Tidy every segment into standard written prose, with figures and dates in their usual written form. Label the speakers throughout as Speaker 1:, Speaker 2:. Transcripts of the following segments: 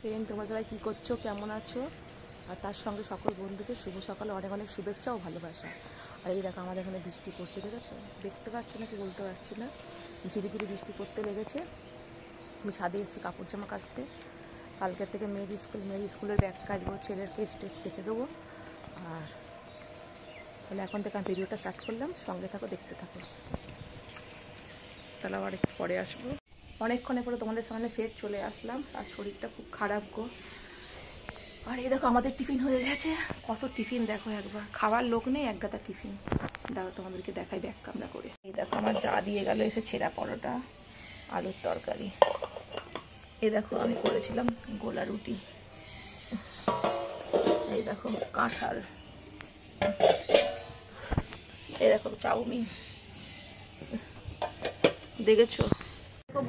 Speaker 1: Friend, তোমরা সবাই কী করছো, কেমন আছো? আর তার সঙ্গে সকল বন্ধুকে শুভ সকালে অনেক অনেক শুভেচ্ছা ও ভালোবাসা। আর এই দেখো আমাদের এখানে বৃষ্টি পড়ছে, দেখেছো? দেখতে পাচ্ছ না কি বলতে পারছি না, ঝিরি ঝিরি বৃষ্টি পড়তে লেগেছে। আমি ছাদে এসেছি কাপড় জামা কাচতে। কালকের থেকে মেয়ের স্কুলের ব্যাগ কাচবো, ছেলের কেস কেচে দেবো। আর তাহলে এখন থেকে আমি ভিডিওটা স্টার্ট করলাম, সঙ্গে থাকো, দেখতে থাকো। তাহলে আবার একটু পরে আসবো। অনেকক্ষণে পরে তোমাদের সামনে ফের চলে আসলাম। আর শরীরটা খুব খারাপ গো। আর এই দেখো আমাদের টিফিন হয়ে গেছে। কত টিফিন দেখো, একবার খাওয়ার লোক নেই, এক গাদা টিফিন। দাঁড়াও তোমাদেরকে দেখাই ব্যাগ কামড়া করে। এই দেখো আমার যা দিয়ে গেল এসে ছেঁড়া পরোটা, আলুর তরকারি। এই দেখো আমি করেছিলাম গোলা রুটি। এই দেখো কাঁঠাল। এই দেখো চাউমিন। দেখেছো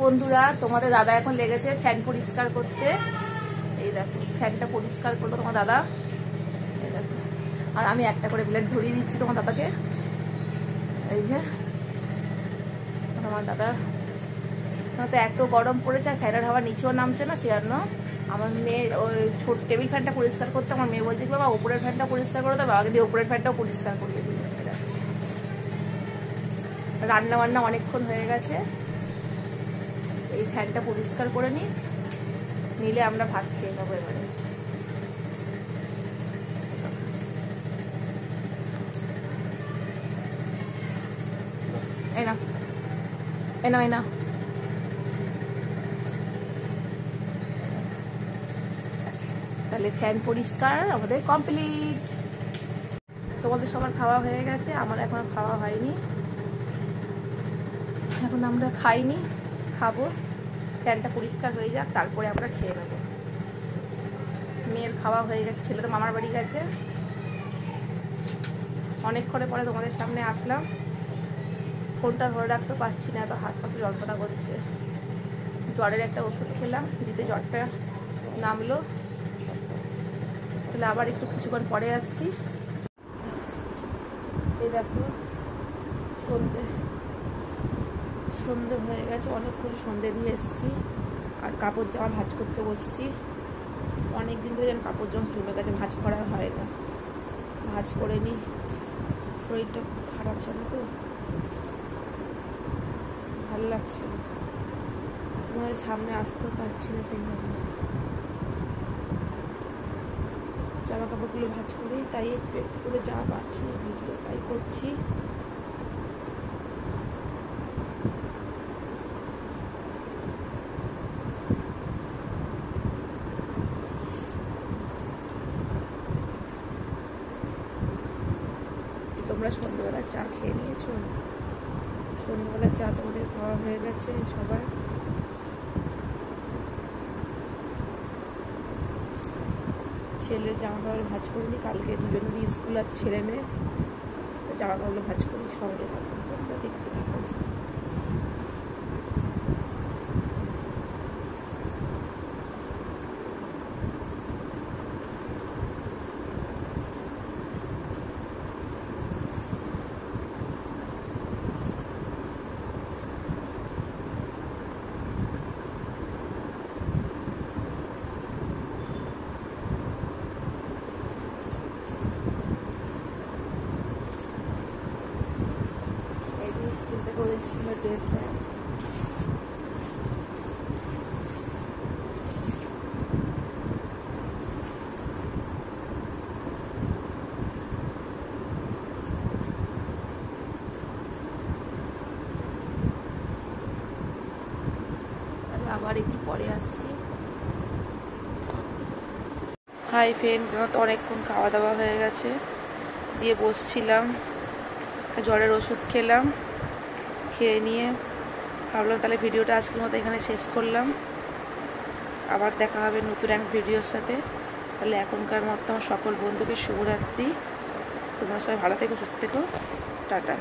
Speaker 1: বন্ধুরা, তোমাদের দাদা এখন লেগেছে ফ্যান পরিষ্কার করতে। এই দেখো ফ্যানটা পরিষ্কার করলো তোমার দাদা। এই দেখো, আর আমি একটা করে প্লেট ধরিয়ে দিচ্ছি তোমার দাদাকে। এই যে আমার দাদা তো এত গরম পড়েছে, আর ফ্যানের হাওয়া নিচেও নামছে না, সে জন্য আমার মেয়ে ওই ছোট টেবিল ফ্যানটা পরিষ্কার করতে আমার মেয়ে বলছে বাবা উপরের ফ্যানটা পরিষ্কার করে দেয়, বাবাকে দিয়ে উপরের ফ্যানটাও পরিষ্কার করিয়ে দিল। রান্না বান্না অনেকক্ষণ হয়ে গেছে, এই ফ্যানটা পরিষ্কার করে নিলে আমরা ভাত খেয়ে নেবো এবারে। এই না তাহলে ফ্যান পরিষ্কার আমাদের কমপ্লিট। তোমাদের সবার খাওয়া হয়ে গেছে, আমার এখন খাওয়া হয়নি, এখন আমরা খাইনি, খাবো। ফ্যানটা পরিষ্কার হয়ে যাক, তারপরে আমরা খেয়ে নেব। মেয়ের খাওয়া হয়ে গেছে, ছেলে তো মামার বাড়ি গেছে। অনেকক্ষণে পরে তোমাদের সামনে আসলাম। ফোনটা ধরে রাখতে পারছি না, এত হাত পাশে যন্ত্রণা করছে। জ্বরের একটা ওষুধ খেলাম, দিতে জ্বরটা নামলো। তাহলে আবার একটু কিছুক্ষণ পরে আসছি। এই দেখো সন্ধে হয়ে গেছে, অনেকক্ষণ সন্ধে দিয়ে এসেছি। আর কাপড় জামা ভাঁজ করতে বসছি। অনেকদিন ধরে যেন কাপড় জামা জমে গেছে, ভাঁজ করা হয় না। ভাঁজ করে নিই, শরীরটা খুব খারাপ ছিল তো, ভালো লাগছে না, তোমাদের সামনে আসতেও পারছি না। সেইভাবে জামা কাপড়গুলো ভাঁজ করেই তাই একটু একটু করে যা পারছি ভিডিও তাই করছি। তোমরা সন্ধ্যাবেলার চা খেয়ে নিয়েছো? সন্ধ্যাবেলার চা তোমাদের খাওয়া হয়ে গেছে সবার? ছেলে জামা কাপড় ভাঁজ করিনি, কালকে দুজনেরই স্কুল আছে, ছেলে মেয়ে, জামা কাপড় ভাঁজ করি। সঙ্গে থাকো, তোমরা দেখতে থাকো। ড্রেস দেয়। আবার একটু পরে আসছি। হাই ফ্রেন্ড, তো অনেকক্ষণ খাওয়া দাওয়া হয়ে গেছে, দিয়ে বসছিলাম। জ্বরের ওষুধ খেলাম, খেয়ে নিয়ে ভাবলাম তাহলে ভিডিওটা আজকের মতো এখানে শেষ করলাম। আবার দেখা হবে নতুন এক ভিডিওর সাথে। তাহলে এখনকার মতো সকল বন্ধুকে শুভরাত্রি। তোমরা সবাই ভালো থেকো, সুস্থ থেকো, টাটা।